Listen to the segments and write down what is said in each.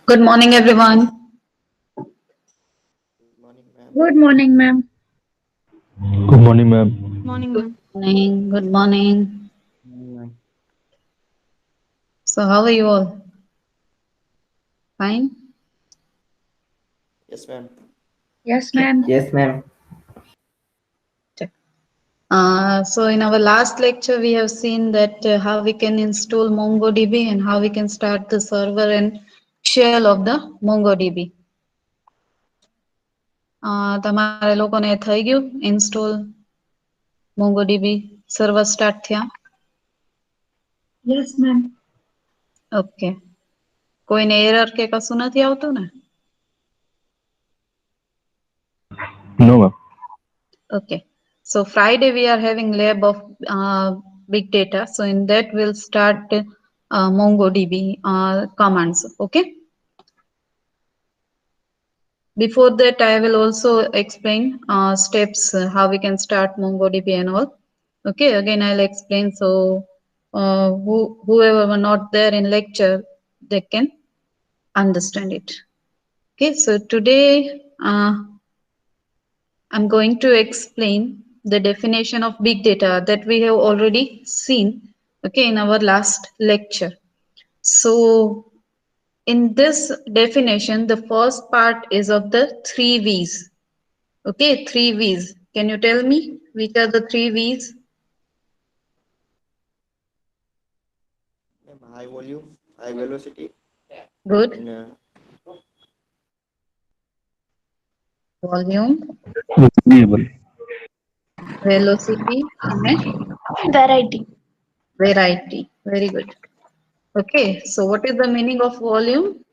Good morning, everyone. Good morning, ma'am. Good morning, ma'am. Good morning, ma'am. Morning, Good ma'am. morning. Good morning. Morning, ma'am. So, how are you all? Fine? Yes, ma'am. Yes, ma'am. Yes, ma'am. So, in our last lecture, we have seen that how we can install MongoDB and how we can start the server and shell of the MongoDB. તમારે લોકોને થઈ ગયું install MongoDB server start થયા? Yes, ma'am. Okay. કોઈને error કે કશું નથી આવતું ને? No, ma'am. Okay. So Friday we are having lab of big data. So in that we'll start MongoDB commands. Okay. Before that, I will also explain steps how we can start MongoDB and all. Okay. Again, I'll explain. So whoever were not there in lecture, they can understand it. Okay. So today. I'm going to explain the definition of big data that we have already seen, okay, in our last lecture. So in this definition, the first part is of the three V's. Okay, three V's. Can you tell me which are the three V's? Ma'am, high volume, high velocity, Good. and Volume, Variable. velocity, and Variety. variety. Very good. Okay, so what is the meaning of volume?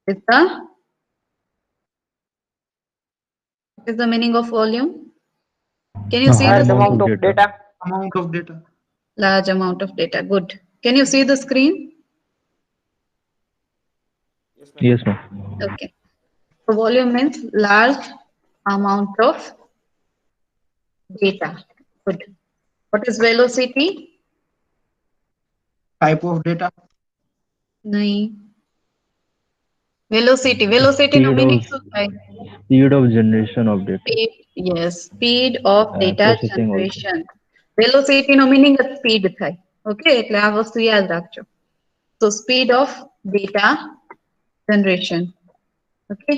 It's the what is the meaning of volume? Can you A see high the Large amount amount of of data. data. Amount of data. large amount of data? Good. Can you see the screen? yes, ma'am. Yes, ma'am. Okay. So volume means large amount of data. Good. What is velocity? Type of data. નહીં. Velocity no Speed meaning of શું થાય? generation of data. Speed, yes, speed of data Processing also. generation. Velocity no meaning જ speed થાય. Okay, એટલે આ વસ્તુ યાદ રાખજો. So speed of data generation. Okay.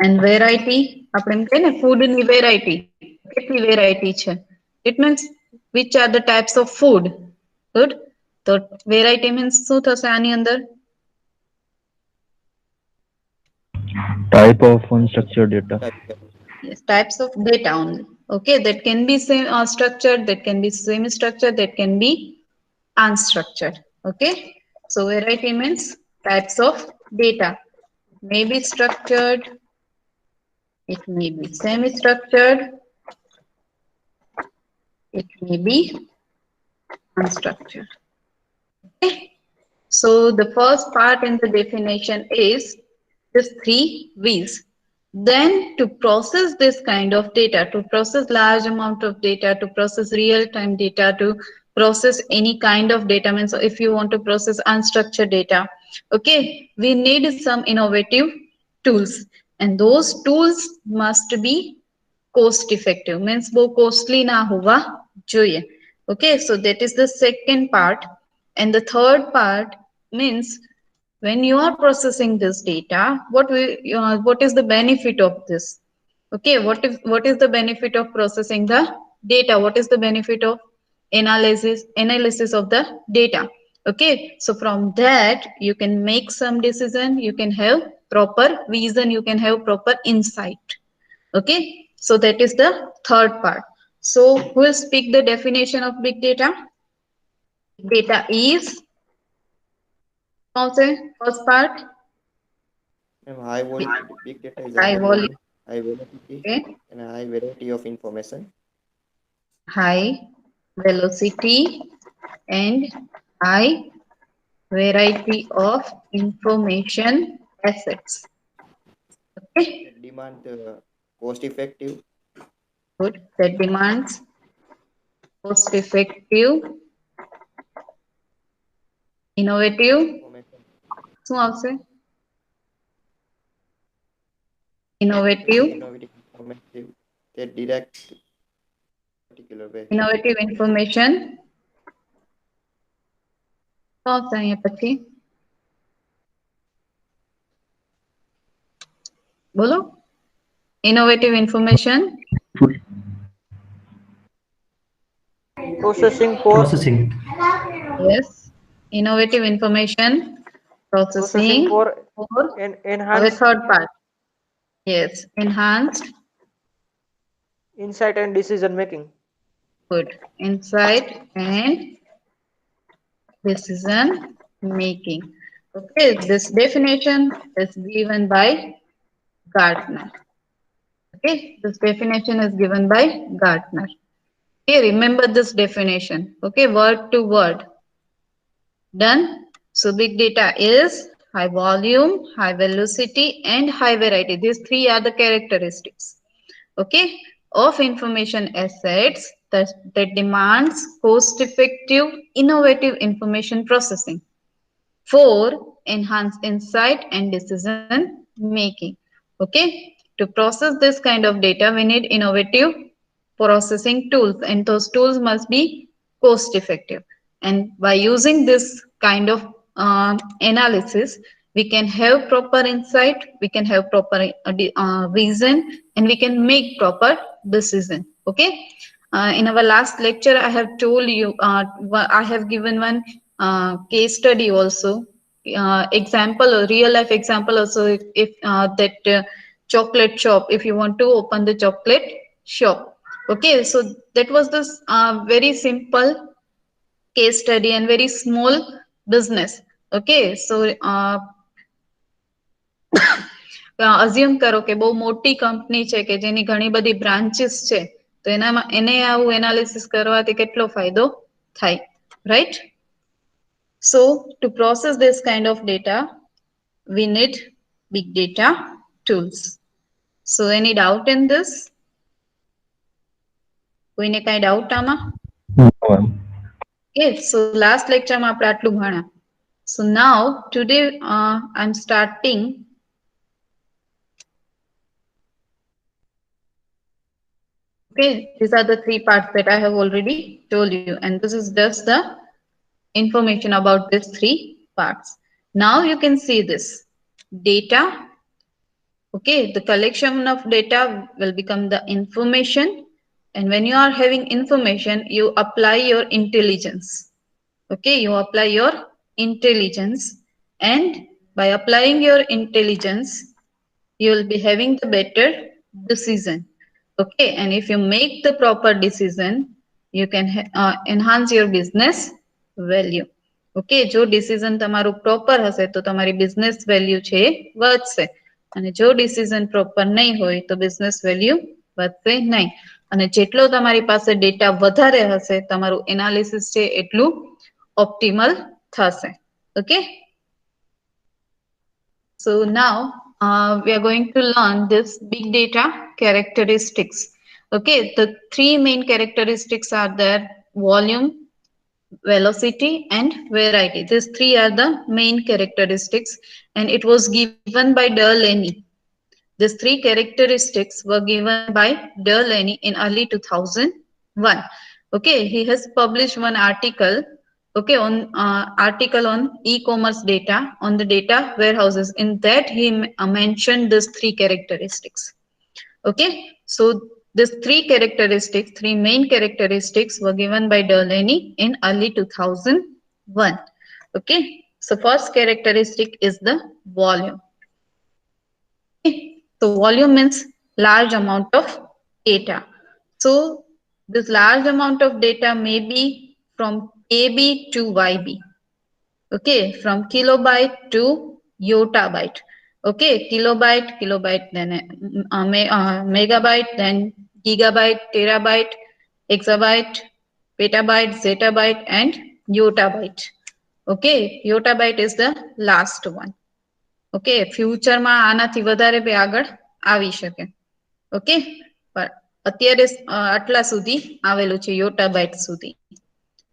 And variety, આપણે એમ કહીએ ને food ની variety. કેટલી variety છે? It means which are the types of food. Good. So variety means શું થશે આની અંદર? Type of unstructured data. Type. Yes, types of data only. Okay, that can be same structured, that can be semi-structured, that can be unstructured. Okay, so variety means types of data. May be structured, it may be semi-structured, it may be unstructured. Okay, so the first part in the definition is just three V's. Then to process this kind of data, to process large amount of data, to process real-time data, to process any kind of data, means if you want to process unstructured data, okay, we need some innovative tools. And those tools must be cost effective, means वो costly ना हुआ જોઈએ. Okay, so that is the second part. And the third part means when you are processing this data, what is the benefit of this? Okay, what is the benefit of processing the data? What is the benefit of analysis of the data? Okay, so from that you can make some decision, you can have proper vision, you can have proper insight. Okay, so that is the third part. So who will speak the definition of big data? Big data is also first part, Ma'am, high volume. Big data is a high high volume. volume, high velocity, Okay, and a high variety of information. high velocity and high variety of information assets. Okay, That demand cost effective, good. That demands cost effective, innovative. information. શું આવશે? innovative informative, that direct particular way. innovative information. તો અહીંયા પછી બોલો. Innovative information. Processing for Yes. Innovative information processing for for the enhanced third part. Yes. Enhanced. insight and decision making. Good. Insight and decision making. Okay. This definition is given by Gartner. Okay. This definition is given by Gartner. Okay. Remember this definition. Okay. Word to word. Done. So big data is high volume, high velocity, and high variety. These three are the characteristics, okay, of information assets that demands cost-effective, innovative information processing for enhanced insight and decision making. Okay, to process this kind of data, we need innovative processing tools, and those tools must be cost-effective. And by using this kind of analysis, we can have proper insight, we can have proper reason, and we can make proper decision. Okay. In our last lecture, I have told you, I have given one case study also, example, a real life example also. If that chocolate shop, if you want to open the chocolate shop. Okay, so that was this very simple case study and very small business. Okay, so assume કરો કે બહુ મોટી company છે કે જેની ઘણી બધી branches છે, તો એને આવું એનાલિસિસ કરવાથી કેટલો ફાયદો થાય, right? So to process this kind of data, we need big data tools. So any doubt in this? કોઈને કાંઈ doubt આમાં? No, ma'am. Okay, so last lecture માં આપણે આટલું ભણ્યા. So now today I'm starting okay, these are the three parts that I have already told you, and this is just the information about these three parts. Now you can see this data. Okay, the collection of data will become the information, and when you are having information, you apply your intelligence. Okay, you apply your intelligence, and by applying your intelligence, you will be having the better decision. Okay, and if you make the proper decision, you can enhance your business value. Okay, જો decision તમારું proper હશે તો તમારી business value છે વધશે, અને જો decision proper નહીં હોય તો business value વધશે નહીં. અને જેટલો તમારી પાસે ડેટા વધારે હશે, તમારું એનાલિસિસ છે એટલું optimal થશે. Okay, so now we are going to learn this big data characteristics. Okay, the three main characteristics are there: volume, velocity, and variety. These three are the main characteristics, and it was given by Delaney. These three characteristics were given by Delaney in early 2001. Okay, he has published one article, okay, on article on e-commerce data, on the data warehouses. In that he mentioned these three characteristics. Okay, so these three characteristics, three main characteristics were given by Delaney in early 2001. Okay, so first characteristic is the volume. Okay, so volume means large amount of data. So this large amount of data may be from KB to YB. Okay, from kilobyte to yottabyte. Okay, kilobyte, then megabyte, then gigabyte, terabyte, exabyte, petabyte, zettabyte, and yottabyte. Okay, yottabyte is the last one. Okay, future માં આનાથી વધારે બી આગળ આવી શકે. Okay, but અત્યારે આટલા સુધી આવેલું છે, yottabyte સુધી.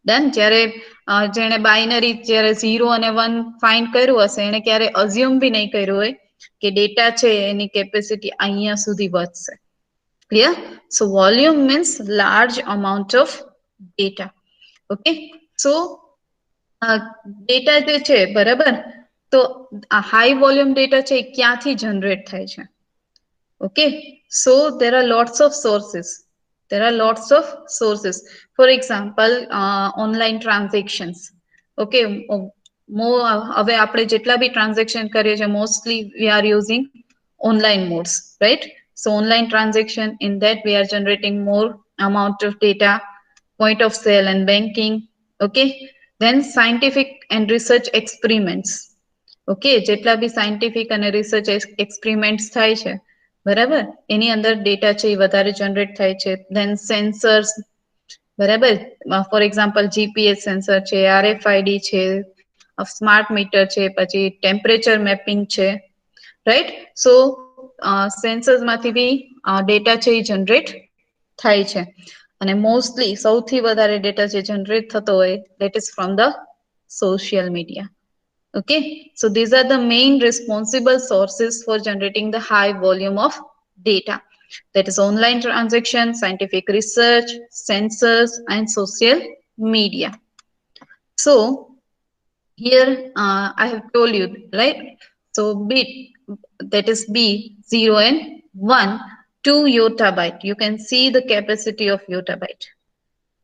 Then જ્યારે જેણે બાઇનરી, જ્યારે 0 અને 1 ફાઇન્ડ કર્યું હશે, એને ક્યારે અઝ્યુમ બી નહીં કર્યું હોય કે ડેટા છે એની કેપેસિટી અહીંયા સુધી વધશે. Clear? So volume means large amount of data. Okay, so data જે છે બરાબર, તો આ હાઈ વોલ્યુમ ડેટા છે એ ક્યાંથી જનરેટ થાય છે? Okay, so there are lots of sources. There are lots of sources. For example, online transactions. Okay, હવે આપણે જેટલા બી ટ્રાન્ઝેક્શન કરીએ છીએ mostly we are using online modes, right? So online transaction, in that we are generating more amount of data, point of sale and banking. Okay, then scientific and research experiments. Okay, જેટલા બી scientific અને research experiments થાય છે બરાબર, એની અંદર data છે એ વધારે generate થાય છે. ધેન સેન્સર્સ, બરાબર, ફોર એક્ઝામ્પલ જીપીએસ સેન્સર છે, આરએફઆઈડી છે, સ્માર્ટ મીટર છે, પછી ટેમ્પરેચર મેપિંગ છે, રાઈટ? સો સેન્સર્સ માંથી બી ડેટા છે એ જનરેટ થાય છે. અને મોસ્ટલી સૌથી વધારે ડેટા જે જનરેટ થતો હોય that is from the social media. Okay, so these are the main responsible sources for generating the high volume of data. That is online transaction, scientific research, sensors, and social media. So here I have told you, right? So bit, that is B, 0 and 1, 2 yottabyte. You can see the capacity of yottabyte.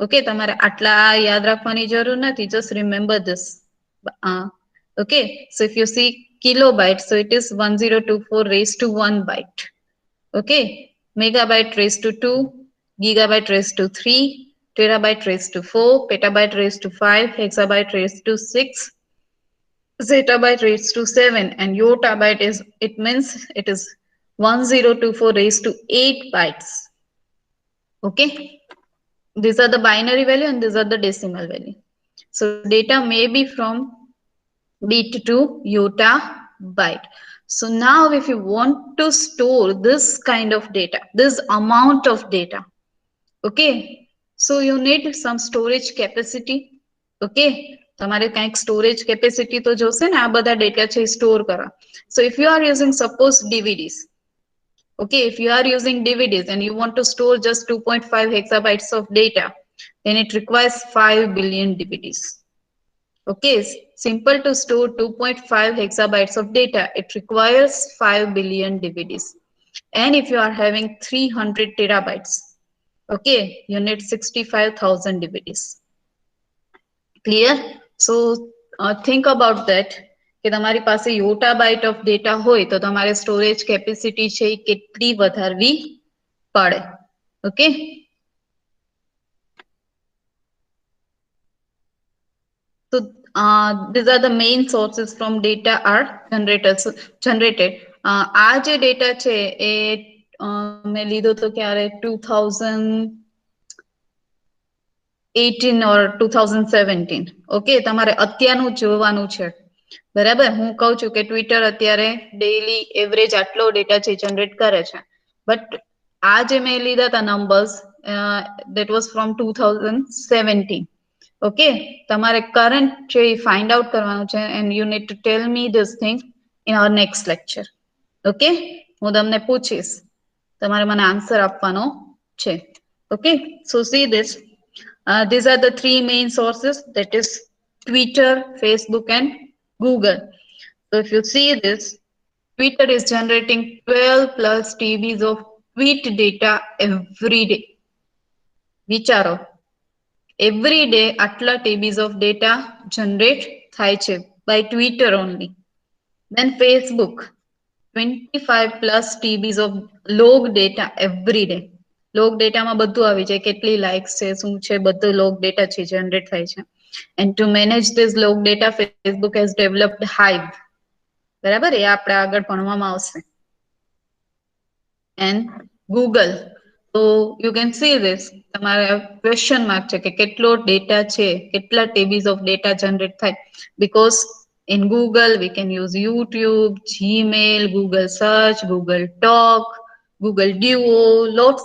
Okay, તમારે આટલા યાદ રાખવાની જરૂર નથી, just remember this. Okay, so if you see kilobyte, so it is 1024 raised to 1 byte. Okay, megabyte raised to 2, gigabyte raised to 3, terabyte raised to 4, petabyte raised to 5, hexabyte raised to 6, zettabyte raised to 7, and yottabyte is, it means it is 1024 raised to 8 bytes. Okay, these are the binary value and these are the decimal value. So data may be from bit to yottabyte. So now if you want to store this kind of data, this amount of data, okay, so you need some storage capacity. Okay, તમારે કંઈક storage capacity તો જોશે ને, આ બધા data છે store કરવા. So if you are using suppose DVDs, okay, if you are using DVDs and you want to store just 2.5 hexabytes of data, then it requires 5 billion DVDs. Okay, simple to store 2.5 hexabytes of data, it requires 5 billion DVDs. And if you are having 300 terabytes, okay, you need 65,000 DVDs. Clear? So think about that, કે તમારી પાસે yottabyte of data હોય તો તમારે storage capacity છે એ કેટલી વધારવી પડે. Okay, so these are the main sources from data are generated. આ જે ડેટા છે એ મેં લીધો તો ક્યારે 2018 or 2017. ઓકે, તમારે અત્યારનું જોવાનું છે બરાબર. હું કહું છું કે ટ્વિટર અત્યારે ડેઈલી એવરેજ આટલો ડેટા છે જનરેટ કરે છે, બટ આ જે મેં લીધા હતા numbers that was from 2017. Okay, તમારે કરંટ છે ફાઇન્ડ આઉટ કરવાનું છે, and you need to tell me this thing in our next lecture. Okay, હું તમને પૂછીશ, તમારે મને આન્સર આપવાનો છે. Okay, so see this. These are the three main sources, that is Twitter, Facebook, and Google. So if you see this, Twitter is generating 12 plus TBs of tweet data every day. વિચારો, every day atla TBs of data generate થાય છે by Twitter only. Then Facebook, 25 plus TBs of log data every day. log data માં બધું આવી જાય, કેટલી likes છે, શું છે, બધું log data છે જનરેટ થાય છે. And to manage this log data, Facebook has developed Hive. બરાબર, એ આપણે આગળ ભણવામાં આવશે. And Google, so you can see this, તમારે question mark છે કે કેટલો ડેટા છે, કેટલા TBs of data generate થાય. Because in Google we can use YouTube, Gmail, Google Search, Google Talk, Google Duo, lots,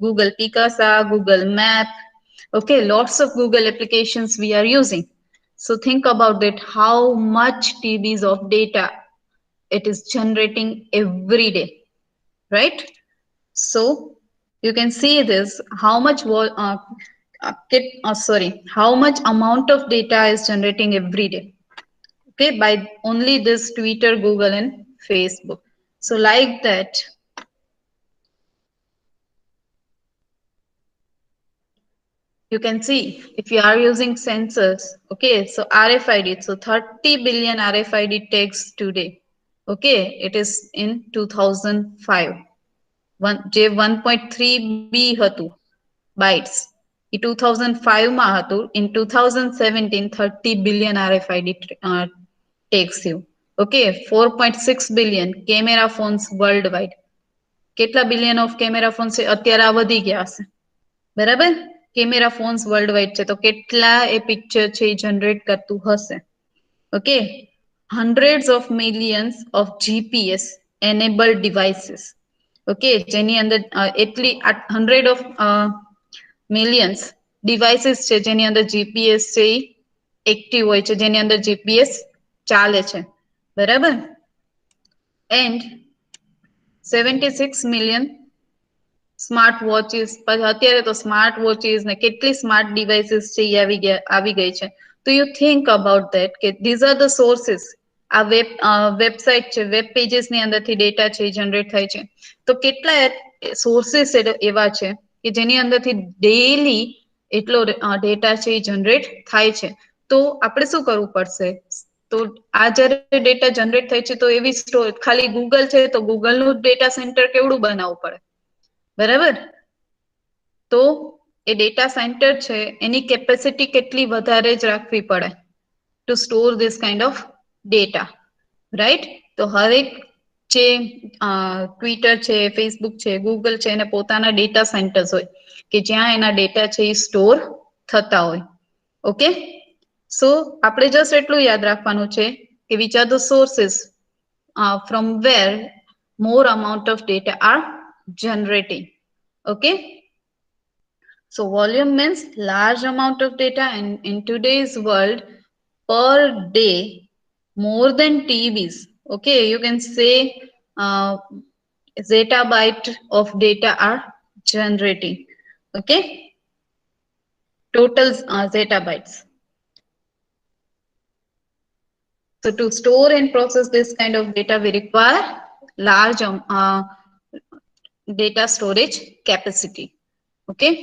Google Picasa, Google Map. Okay, lots of Google applications we are using. So think about that, how much TBs of data it is generating every day, right? So you can see this, how much how much amount of data is generating every day. Okay, by only this Twitter, Google, and Facebook. So like that, you can see if you are using sensors. Okay, so RFID, so 30 billion RFID tags today. Okay, it is in 2005. જે 1.3 B હતું bytes, એ 2005 માં હતું. In 2017, 30 billion RFID tags થયું. Okay, 4.6 billion camera phones worldwide. કેટલા billion of camera phones છે અત્યારે? આ વધી ગયા હશે, બરાબર? કેમેરા ફોન્સ વર્લ્ડ વાઇડ છે, તો કેટલા એ પિક્ચર છે એ જનરેટ કરતું હશે. Okay, hundreds of millions of GPS enabled devices. Okay, જેની અંદર એટલી 100 of millions devices છે જેની અંદર GPS છે એ એક્ટિવ હોય છે, જેની અંદર GPS ચાલે છે, બરાબર? એન્ડ 76 million સ્માર્ટ વોચીસ, અત્યારે તો સ્માર્ટ વોચીસ ને કેટલી સ્માર્ટ ડિવાઇસીસ છે એ આવી ગઈ છે. તો યુ થિંક અબાઉટ ધેટ કે ધીઝ આર ધ સોર્સિસ. આ વેબસાઇટ છે, વેબ પેજીસ ની અંદરથી ડેટા છે જનરેટ થાય છે. તો કેટલા સોર્સિસ એવા છે કે જેની અંદરથી ડેઈલી એટલો ડેટા છે એ જનરેટ થાય છે. તો આપણે શું કરવું પડશે? તો આ જ્યારે ડેટા જનરેટ થાય છે તો એવી ખાલી ગૂગલ છે તો ગૂગલનું ડેટા સેન્ટર કેવડું બનાવવું પડે, બરાબર? તો એ ડેટા સેન્ટર છે એની કેપેસિટી કેટલી વધારે જ રાખવી પડે to store this kind of data, right? તો હરેક જે ટ્વિટર છે, ફેસબુક છે, ગૂગલ છે, એને પોતાના ડેટા સેન્ટર્સ હોય કે જ્યાં એના ડેટા છે એ સ્ટોર થતા હોય. ઓકે, સો આપણે જસ્ટ એટલું યાદ રાખવાનું છે કે which are the sources from where more amount of data are generating. Okay, so volume means large amount of data, and in today's world per day more than TVs. Okay, you can say zettabyte of data are generating. Okay, total zettabytes. So to store and process this kind of data, we require large data storage capacity. Okay,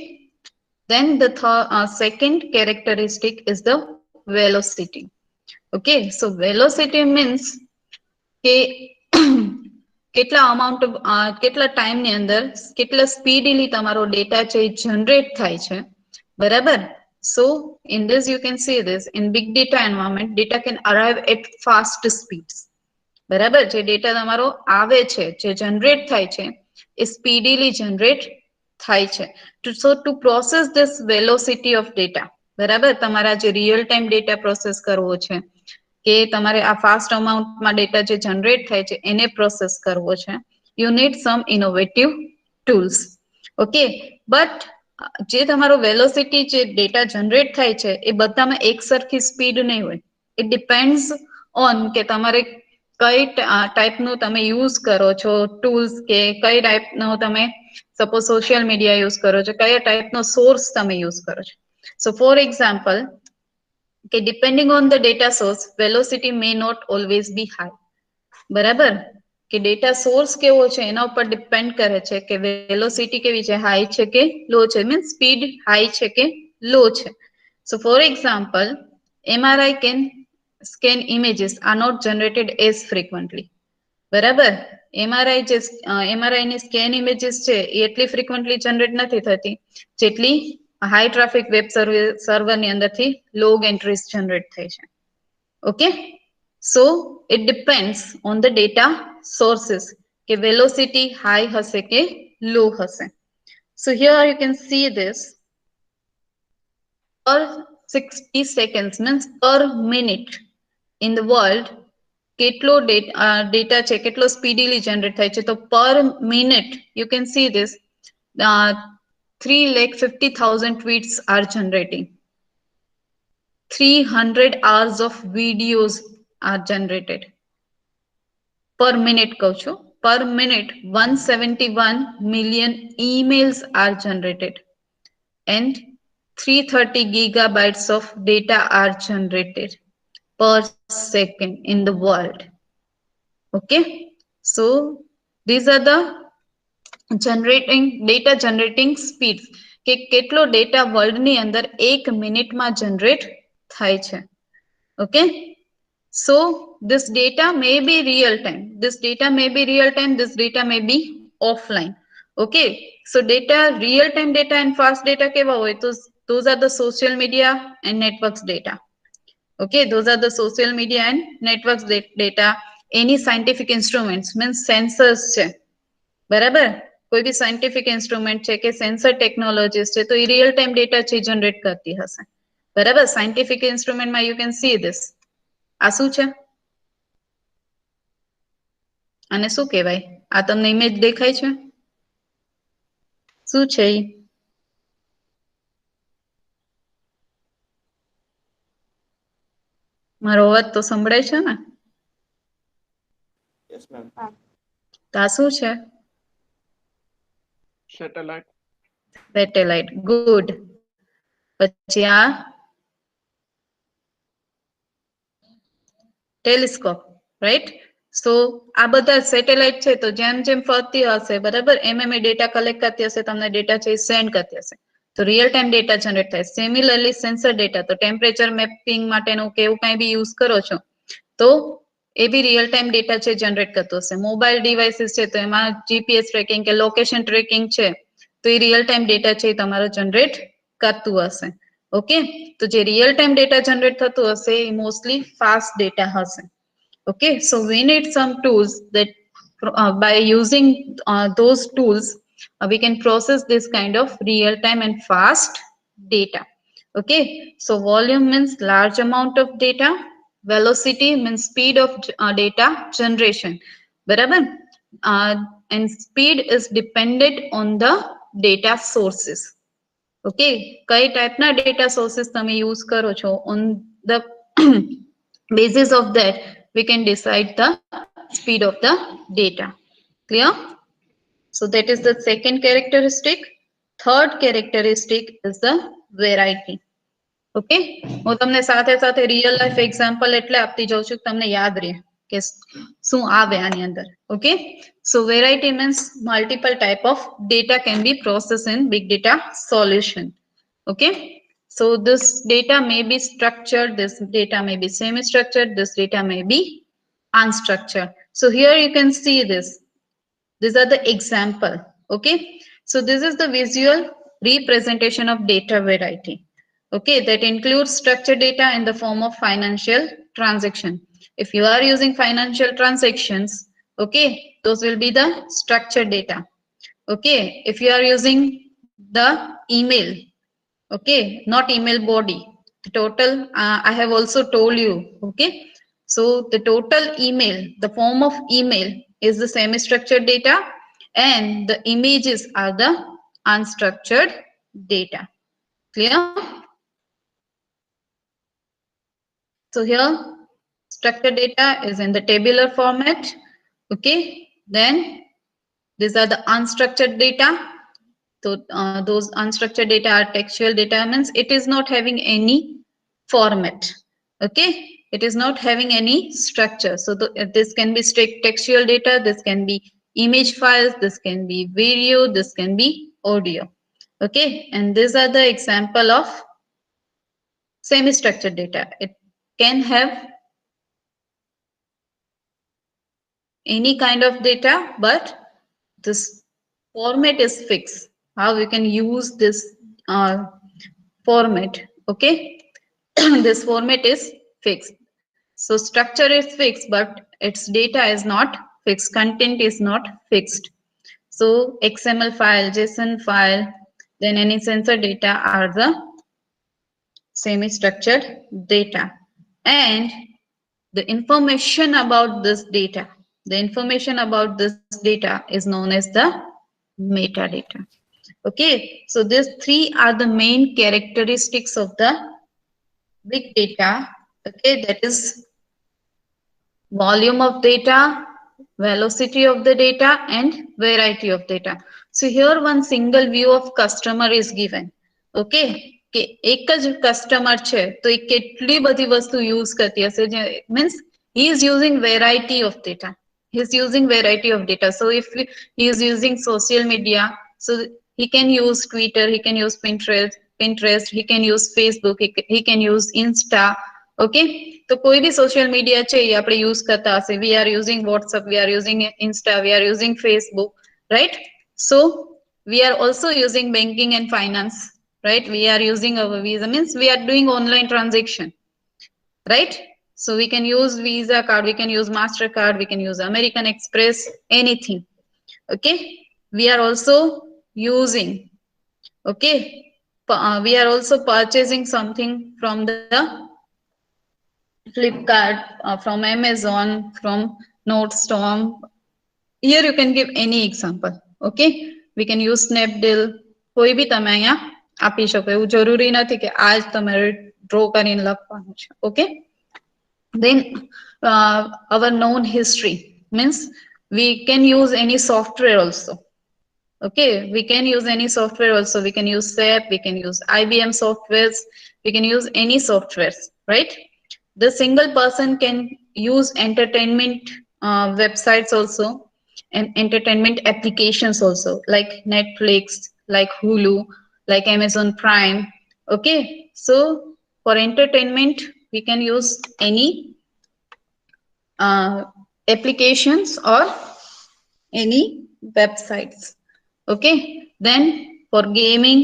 then the second characteristic is the velocity. Okay, so velocity means કે કેટલા amount of કેટલા time ની અંદર કેટલા speedily તમારો data છે generate થાય છે, બરાબર? So in this you can see this, in big data environment data can arrive at fast speeds, બરાબર? જે ડેટા તમારો આવે છે, જે જનરેટ થાય છે એ સ્પીડીલી જનરેટ થાય છે. So to process this velocity of data, બરાબર? તમારા જે રિયલ ટાઈમ ડેટા પ્રોસેસ કરવો છે કે તમારે આ ફાસ્ટ અમાઉન્ટમાં ડેટા જે જનરેટ થાય છે એને પ્રોસેસ કરવો છે, you need some innovative tools. Okay, but જે તમારો વેલોસિટી જે ડેટા જનરેટ થાય છે એ બધામાં એક સરખી સ્પીડ નહીં હોય. ઇટ ડિપેન્ડ્સ ઓન કે તમારે કઈ ટાઈપનું તમે યુઝ કરો છો ટૂલ્સ, કે કઈ ટાઈપનો તમે સપોઝ સોશિયલ મીડિયા યુઝ કરો છો, કયા ટાઈપનો સોર્સ તમે યુઝ કરો છો. સો ફોર એક્ઝામ્પલ કે depending on the data source velocity may not always be high, બરાબર? કે ડેટા સોર્સ કેવો છે એના ઉપર ડિપેન્ડ કરે છે કે વેલોસિટી કેવી છે, હાઈ છે કે લો છે, મીન્સ સ્પીડ હાઈ છે કે લો છે. So for example MRI can scan images are not generated as frequently, બરાબર? MRI ની સ્કેન ઇમેજીસ છે એ એટલી ફ્રીક્વન્ટલી જનરેટ નથી થતી જેટલી હાઈ ટ્રાફિક વેબ સર્વર ની અંદરથી લોગ એન્ટ્રીઝ જનરેટ થાય છે. Okay, so it depends on the data sources કે વેલોસિટી હાઈ હશે કે લો હશે. સો here you can see this per 60 seconds means per minute in the world કેટલો ડેટા છે કેટલો સ્પીડીલી જનરેટ થાય છે. તો પર minute you can see this 3,50,000 tweets are generating, 300 hours of videos are generated. per minute કહું છું, per minute 171 million emails are generated and 330 gigabytes of data are generated per second in the world. Okay, so these are the data generating speeds કે કેટલો data world ની અંદર 1 મિનિટમાં generate થાય છે. Okay, so this data may be real time, this data may be real time, this data may be offline. Okay, so data, real time data and fast data કેવા હોય તો those are the social media and networks data. Okay, those are the social media and networks data. Any scientific instruments means sensors છે, બરાબર, કોઈ બી scientific instrument છે કે sensor technologies છે તો એ રિયલ ટાઈમ ડેટા છે જનરેટ કરતી હશે, બરાબર. સાયન્ટિફિક ઇન્સ્ટ્રુમેન્ટમાં યુ કેન સી ધીસ. આ શું છે? આને શું કહેવાય? આ તમને ઇમેજ દેખાય છે? શું છે ઈ? મારો અવાજ તો સંભળાય છે ને? Yes, ma'am. તો આ શું છે? Satellite. સેટેલાઇટ. ગુડ. પછી આ ટેલિસ્કોપ, રાઈટ? સો આ બધા સેટેલાઇટ છે તો જેમ જેમ ફરતી હશે, બરાબર, એમ એ ડેટા કલેક્ટ કરતી હશે, તમને ડેટા છે સેન્ડ કરતી હશે, તો રિયલ ટાઈમ ડેટા જનરેટ થાય. સિમિલરલી સેન્સર ડેટા, તો ટેમ્પરેચર મેપિંગ માટેનું કે એવું કઈ બી યુઝ કરો છો તો એ બી રિયલ ટાઈમ ડેટા છે જનરેટ કરતો હશે. મોબાઈલ ડિવાઇસીસ છે તો એમાં જીપીએસ ટ્રેકિંગ કે લોકેશન ટ્રેકિંગ છે તો એ રિયલ ટાઈમ ડેટા છે એ તમારો જનરેટ કરતું હશે. ઓકે, તો જે રિયલ ટાઈમ ડેટા જનરેટ થતું હશે એ મોસ્ટલી ફાસ્ટ ડેટા હશે. Okay, so we need some tools that by using those tools we can process this kind of real time and fast data. Okay, so volume means large amount of data, velocity means speed of data generation, barabar, and speed is dependent on the data sources. Okay, કઈ ટાઈપના data sources તમે use કરો છો, on the basis of that we can decide the speed of the data. Clear? So that is the second characteristic. Third characteristic is the variety. Okay, હું તમને સાથે સાથે real life example એટલે આપતી જાઉં છું કે તમને યાદ રહે કે શું આવે આની અંદર. Okay, so variety means multiple type of data can be processed in big data solution. Okay, so this data may be structured, this data may be semi-structured, this data may be unstructured. So here you can see this. These are the example. Okay, so this is the visual representation of data variety. Okay, that includes structured data in the form of financial transaction. If you are using financial transactions, okay, those will be the structured data. Okay, if you are using the email, okay, not email body, the total I have also told you. Okay, so the total email, the form of email is the semi-structured data and the images are the unstructured data. Clear? So here structured data is in the tabular format. Okay, then these are the unstructured data. So those unstructured data are textual data, means it is not having any format. Okay, it is not having any structure. So this can be strict textual data, this can be image files, this can be video, this can be audio. Okay, and these are the example of semi-structured data. It can have any kind of data, but this format is fixed. How we can use this format? Okay, this format is fixed. So structure is fixed, but its data is not fixed. Content is not fixed. So XML file, JSON file, then any sensor data are the semi-structured data. And the information about this data, the information about this data is known as the metadata. Okay, so these three are the main characteristics of the big data. Okay, that is volume of data, velocity of the data and variety of data. So here one single view of customer is given. Okay, કે એક જ customer છે તો એ કેટલી બધી વસ્તુ use કરતી હશે, જે means he is using variety of data. He is using variety of data. So if he is using social media, so he can use Twitter, he can use Pinterest, he can use Facebook, he can use Insta. Okay, તો કોઈ બી social media છે એ આપણે use કરતા હશે. We are using WhatsApp, we are using Insta, we are using Facebook, right? So we are also using banking and finance, right? We are using our Visa, means we are doing online transaction, right? So we can use Visa card, we can use MasterCard, we can use American Express, anything. Okay, we are also using, okay, we are also purchasing something from the Flipkart, from Amazon, from Nordstrom. Here you can give any example. Okay, we can use Snapdeal. કોઈ બી તમે અહીંયા આપી શકો, એવું જરૂરી નથી કે આ જ તમારે ડ્રો કરીને લખવાનું છે. Okay, then our known history means we can use any software also. Okay, we can use any software also. We can use SAP, we can use IBM softwares, we can use any softwares, right? The single person can use entertainment websites also, and entertainment applications also, like Netflix, like Hulu, like Amazon Prime. Okay, so for entertainment we can use any applications or any websites. Okay, then for gaming,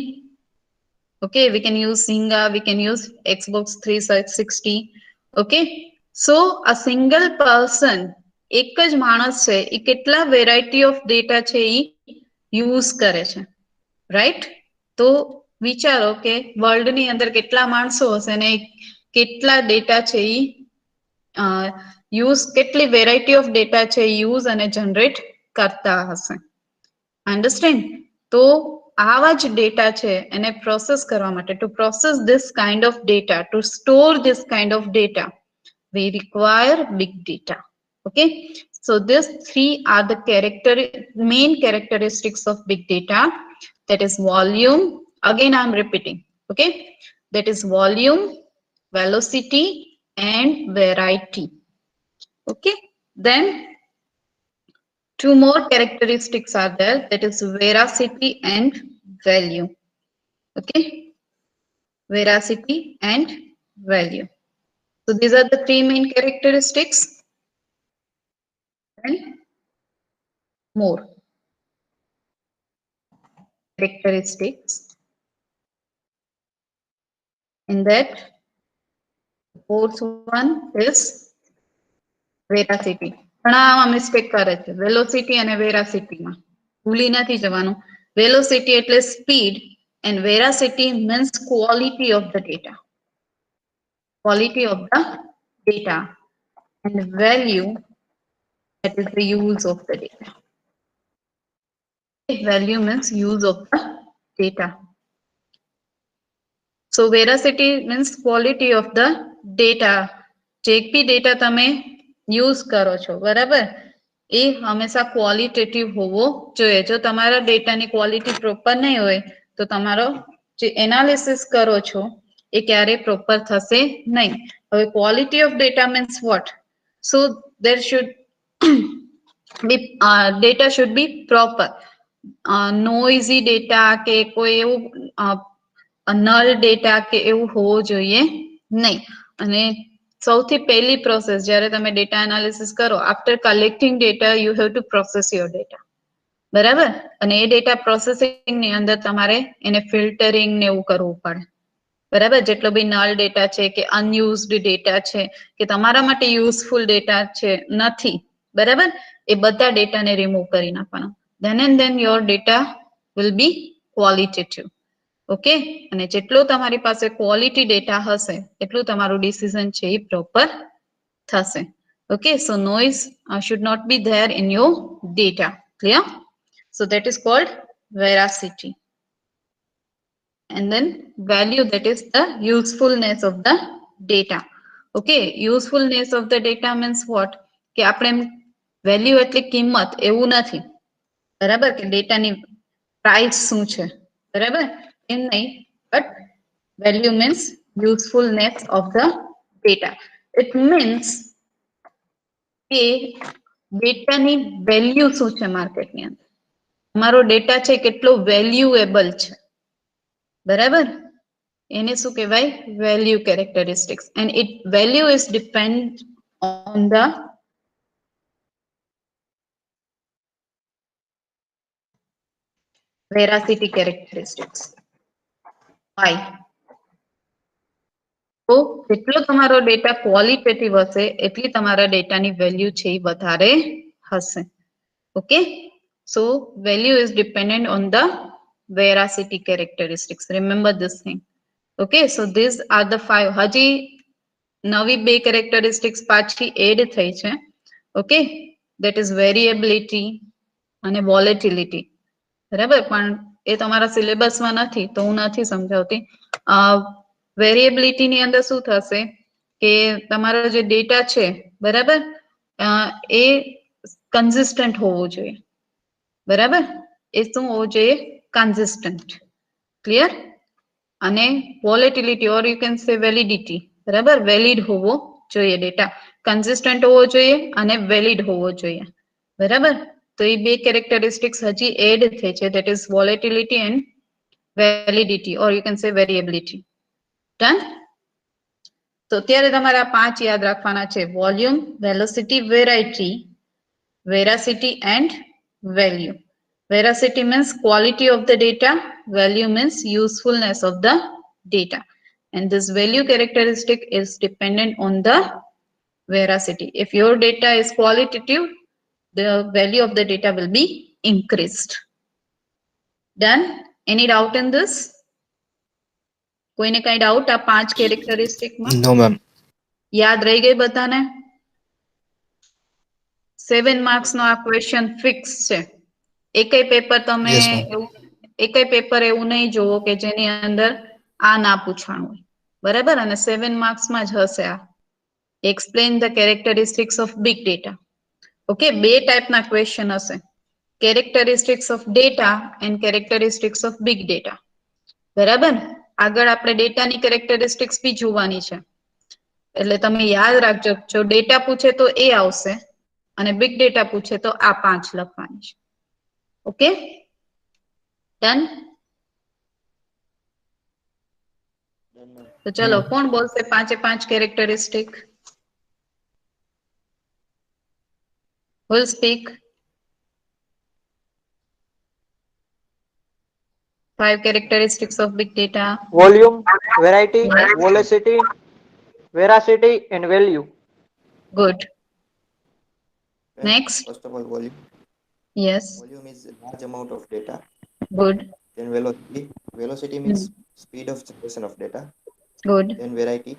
okay, we can use Zynga, we can use Xbox 360. Okay, so a single person, એક જ માણસ છે, એ કેટલા variety of data છે એ use કરે છે, right? તો વિચારો કે વર્લ્ડની અંદર કેટલા માણસો હશે ને કેટલા ડેટા છે એ યુઝ, કેટલી વેરાયટી ઓફ ડેટા છે યુઝ અને જનરેટ કરતા હશે. અંડરસ્ટેન્ડ? તો આવા જ ડેટા છે એને પ્રોસેસ કરવા માટે, to process this kind of data, to store this kind of data, we require big data. Okay, so these three are the main characteristics of big data. That is volume, again I am repeating. Okay, that is volume, velocity and variety. Okay, then two more characteristics are there, that is veracity and value. Okay, veracity and value. So these are the three main characteristics. And more characteristics. In that, the fourth one is veracity. ઘણા આમાં mistake કરે છે, velocity અને વેરાસિટીમાં. ભૂલી નથી જવાનું. Velocity એટલે speed and veracity means quality of the data. Quality of the data. And value, that is the use of the data. Value means use of the data. So veracity means quality of the data. જે બી data તમે use કરો છો, બરાબર, એ હંમેશા qualitative હોવો જોઈએ. જો તમારા ડેટાની ક્વોલિટી પ્રોપર નહીં હોય તો તમારો જે એનાલિસિસ કરો છો એ ક્યારે પ્રોપર થશે નહીં. હવે quality of data means what? So there should be data should be proper. Noisy data કે કોઈ એવું નલ ડેટા કે એવું હોવું જોઈએ નહીં. અને સૌથી પહેલી પ્રોસેસ જ્યારે તમે ડેટા એનાલિસિસ કરો, after collecting data you have to process your data, બરાબર? અને એ ડેટા પ્રોસેસિંગની અંદર તમારે એને ફિલ્ટરિંગ ને એવું કરવું પડે, બરાબર? જેટલો બી નલ ડેટા છે કે અનયુઝડ ડેટા છે કે તમારા માટે યુઝફુલ ડેટા છે નથી, બરાબર, એ બધા ડેટાને રિમૂવ કરી નાખવાનો. then and then your data will be qualitative. Okay, અને જેટલો તમારી પાસે ક્વોલિટી ડેટા હશે એટલું તમારું ડિસિઝન છે એ પ્રોપર થશે. Okay, so noise should not be there in your data. Clear? So that is called veracity. And then value, that is the usefulness of the data. Okay, usefulness of the data means what? કે આપણે value એટલે કિંમત એવું નથી, બરાબર, કે ડેટાની price શું છે, બરાબર, એમ નહીં, but value means usefulness of the data. It means કે ડેટાની વેલ્યુ શું છે માર્કેટની અંદર, તમારો ડેટા છે કેટલો વેલ્યુએબલ છે, બરાબર, એને શું કહેવાય, value characteristics. And it value is depend on the veracity characteristics. Why? તો જેટલો તમારો ડેટા ક્વોલિટેટિવ હશે એટલી તમારા ડેટાની વેલ્યુ છે એ વધારે હશે. Okay, so value is dependent on the veracity characteristics. Remember this thing. Okay, so these are the 5. હજી નવી 2 characteristics પાછી એડ થઈ છે. ઓકે, that is variability અને volatility. બરાબર, પણ એ તમારા સિલેબસમાં નથી તો હું નથી સમજાવતી. વેરિએબિલિટી ની અંદર શું થશે કે તમારો જે ડેટા છે, બરાબર, એ કન્સિસ્ટન્ટ હોવો જોઈએ, બરાબર, એ શું હોવું જોઈએ, કન્સિસ્ટન્ટ, ક્લિયર. અને volatility or you can say validity, બરાબર, વેલિડ હોવો જોઈએ, ડેટા કન્સિસ્ટન્ટ હોવો જોઈએ અને વેલિડ હોવો જોઈએ, બરાબર. તો એ 2 કેરેક્ટરિસ્ટિક્સ હજી એડ થઈ છે, that is volatility and validity or you can say variability. Done? તો અત્યારે તમારે આ 5 યાદ રાખવાના છે, volume, velocity, variety, veracity and value. Veracity means quality of the data, value means usefulness of the data, and this value characteristic is dependent on the veracity. If your data is qualitative, the value of the data will be increased. Done? Any doubt in this? કોઈને કઈ doubt આ 5 કેરેક્ટરિસ્ટિકમાં? No, ma'am. યાદ રહી ગઈ બધાને? 7 marks નો આ question fix છે. એકેય પેપર તમે Yes, ma'am. એકેય પેપર એવું નહીં જોવો કે જેની અંદર આ ના પૂછવાનું હોય, બરાબર, અને 7 માર્ક્સ માં જ હશે આ. Explain the characteristics of big data. Okay, 2 ટાઈપના ક્વેશ્ચન હશે, characteristics of data and characteristics of big data, બરાબર. આગળ આપણે ડેટાની કેરેક્ટરિસ્ટિક્સ બી જોવાની છે, એટલે તમે યાદ રાખજો, જો ડેટા પૂછે તો એ આવશે અને બિગ ડેટા પૂછે તો આ 5 લખવાની છે. Okay, done. તો ચલો, કોણ બોલશે 5 characteristic? Will speak. 5 characteristics of big data. Volume, variety, Yes. velocity, veracity, and value. Good. Well, Next. first of all, volume. Yes. Volume is a large amount of data. Good. Then velocity. Velocity means speed of generation of data. Good. Then variety.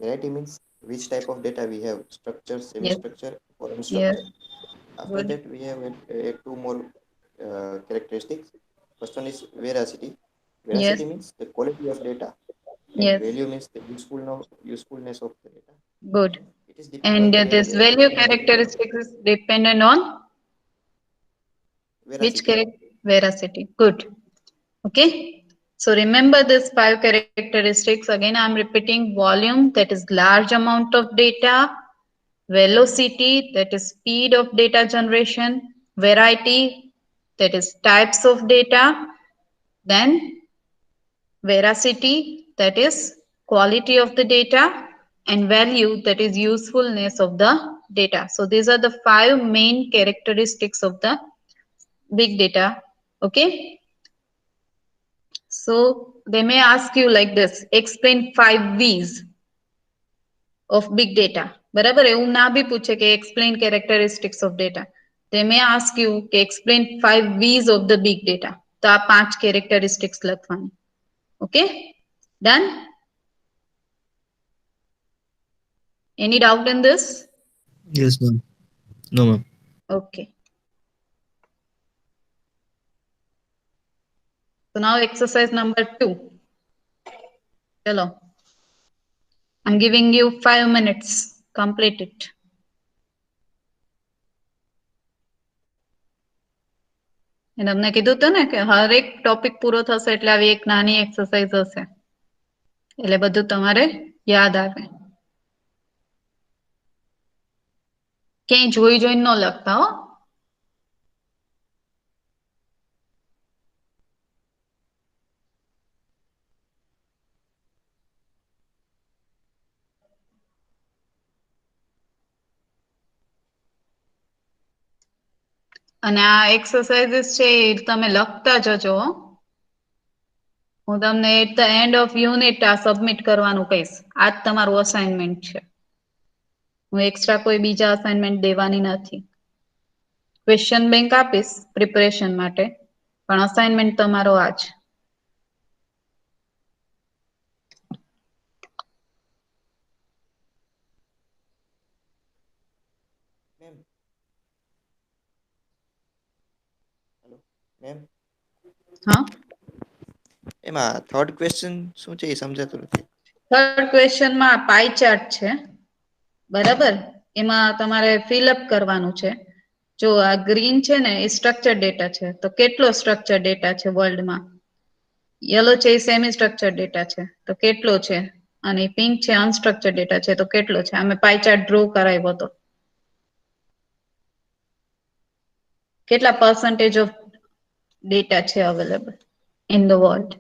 Variety means which type of data we have, structure, semi-structure, or Yes. unstructured. After Good. that, we have 2 more characteristics. First one is veracity. Veracity Yes. means the quality of data, and Yes. value means the usefulness of the data. Good. It is dependent And on the this value characteristics is dependent on which veracity. veracity. Good. Okay. So remember this 5 characteristics. Again, I'm repeating: volume, that is large amount of data; velocity, that is speed of data generation; variety, that is types of data; then veracity, that is quality of the data; and value, that is usefulness of the data. So these are the 5 main characteristics of the big data. Okay. So they may ask you like this: explain 5 V's of big data. બરાબર, એવું ના બી પૂછે કે explain characteristics of data. They may ask you કે explain 5 V's of the big data. તો આ 5 characteristics લખવાની. Okay, done? Any doubt in this? Yes, ma'am. No, ma'am. Okay. So now exercise number 2. Chalo. I'm giving you 5 minutes. Complete it. એ તમને કીધું હતું ને કે હરેક ટોપિક પૂરો થશે એટલે આવી એક નાની એક્સરસાઇઝ હશે એટલે બધું તમારે યાદ આવે. ક્યાંય જોઈને ન લખતા હો. અને આ એક્સરસાઇઝીસ છે એ તમે લખતા જજો હો. હું તમને at the end of unit આ સબમિટ કરવાનું કહીશ. આજ તમારું અસાઇનમેન્ટ છે. હું એક્સ્ટ્રા કોઈ બીજા અસાઇનમેન્ટ દેવાની નથી. ક્વેશ્ચન બેંક આપીશ પ્રિપરેશન માટે પણ અસાઇનમેન્ટ તમારો આજ. મેમ હેલો મેમ હા એમાં થર્ડ ક્વેશ્ચન શું છે એ સમજાતું નથી. થર્ડ ક્વેશ્ચનમાં પાઈ ચાર્ટ છે બરાબર. એમાં તમારે ફિલઅપ કરવાનું છે. જો આ ગ્રીન છે ને એ સ્ટ્રક્ચર ડેટા છે તો કેટલો સ્ટ્રક્ચર ડેટા છે વર્લ્ડમાં. યલો છે એ સેમી સ્ટ્રક્ચર ડેટા છે તો કેટલો છે. અને પિંક છે અનસ્ટ્રક્ચર ડેટા છે તો કેટલો છે. અમે પાયચાર્ટ ડ્રો કરાવ્યો હતો. કેટલા પર્સન્ટેજ ઓફ ડેટા છે available in the world.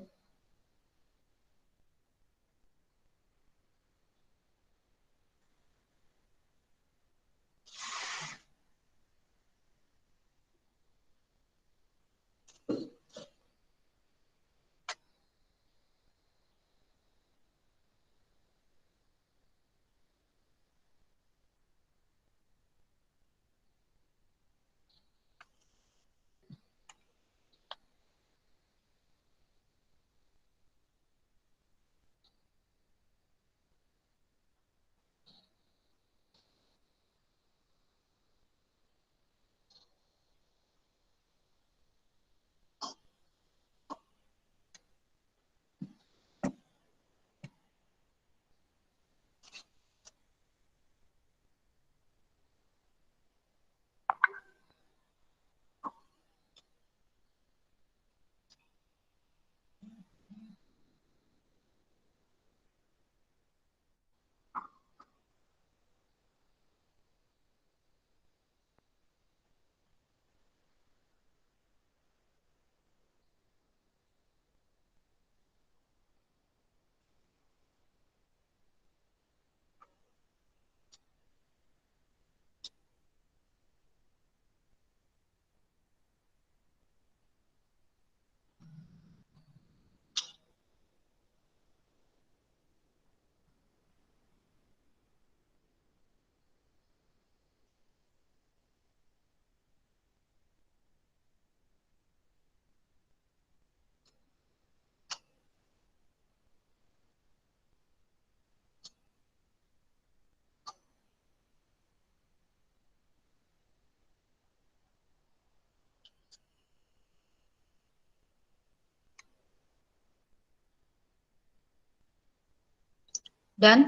Done.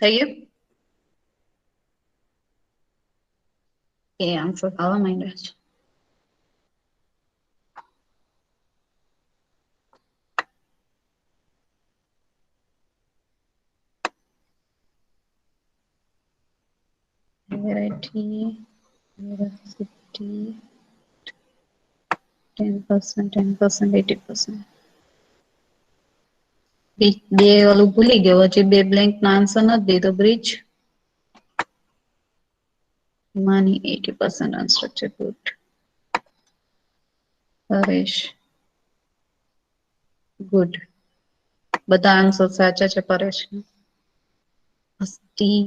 થઈ ગયું. એ આન્સર આવવા માંડ્યા છે. Variety, veracity, 10%, 10%, 80%. બે ઓલું ભૂલી ગયો હજી બે બ્લેન્ક નો આન્સર નથી દીધો. બ્રિજ money 80% unstructured good. Paresh good. બધા આન્સર સાચા છે Paresh. Asti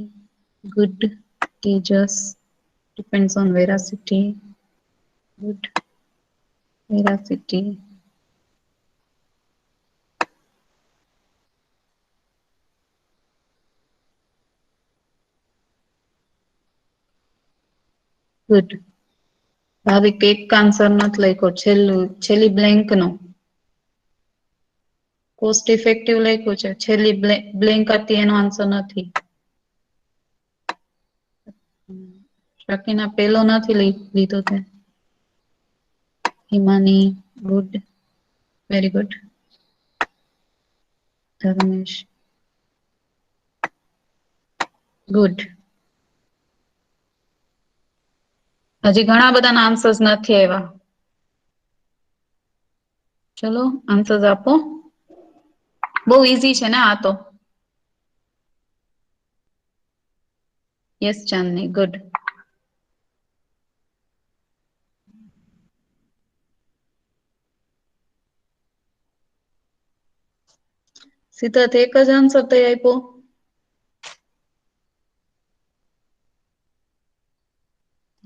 good. Tejas depends on veracity good. Veracity good. Bhavik એક આન્સર નથી લખ્યો છેલ્લી બ્લેન્ક નો. કોસ્ટ ઇફેક્ટિવ લખ્યું છે છેલ્લી બ્લેન્ક હતી એનો આન્સર નથી. શકીના પેલો નથી લીધો તે. Himani, good, very good. Dharmesh, good. હજી ઘણા બધાના આન્સર્સ નથી આવ્યા. ચલો આન્સર્સ આપો. બહુ ઈઝી છે ને આ તો. યસ ચાંદની, ગુડ. સિદ્ધાર્થ એક જ આન્સર તે આપ્યો.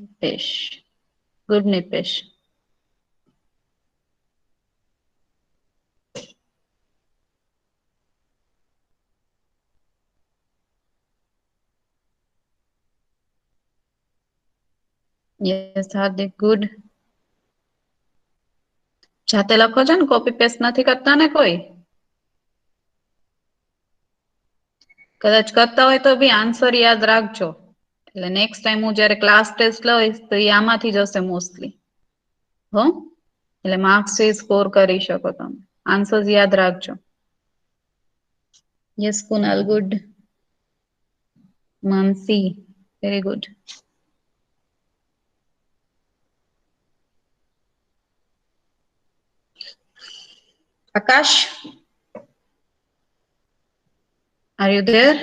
નિપેશ, ગુડ નિપેશ. યસ હાર્દિક, ગુડ. જાતે લખો છો ને, કોપી પેસ્ટ નથી કરતા ને કોઈ? કદાચ કરતા હોય તો બી આન્સર યાદ રાખજો. એટલે નેક્સ્ટ ટાઈમ હું જ્યારે ક્લાસ ટેસ્ટ લઈશ તો એ આમાંથી જશે મોસ્ટલી. હો, એટલે માર્ક્સ સ્કોર કરી શકો તમે. આન્સર્સ યાદ રાખજો. Yes Kunal, good. Mansi, very good. Akash, are you there?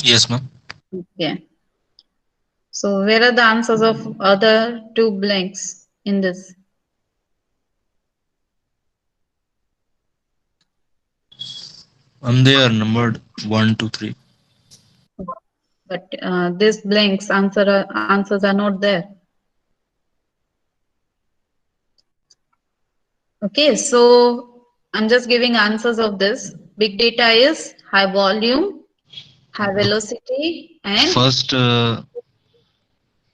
Yes, ma'am. Okay. So where are the answers of other two blanks in this? They are numbered 1, 2, 3. But these blanks answers are not there. Okay, so I'm just giving answers of this. Big data is high volume, high velocity, and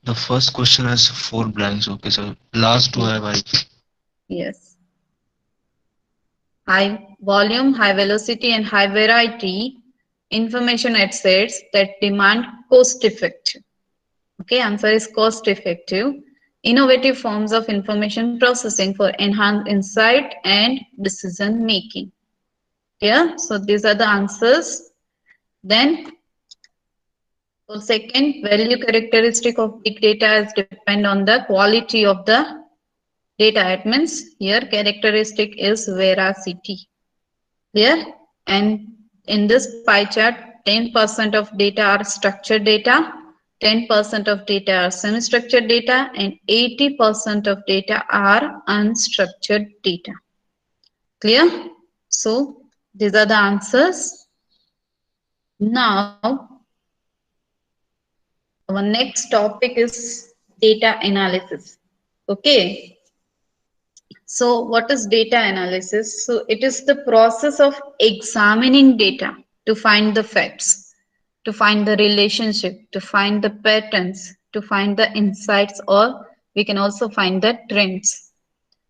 The first question has 4 blanks. Okay, so last two have I. yes, high volume, high velocity, and high variety information assets that demand cost effective. Okay, answer is cost effective. Innovative forms of information processing for enhanced insight and decision making. Yeah, so these are the answers. Then, for second, value characteristic of big data is depend on the quality of the data. It means here characteristic is veracity. Clear? And in this pie chart, 10% of data are structured data, 10% of data are semi-structured data, and 80% of data are unstructured data. Clear? So these are the answers. Now, our next topic is data analysis. Okay. So what is data analysis? So it is the process of examining data to find the facts, to find the relationship, to find the patterns, to find the insights, or we can also find the trends.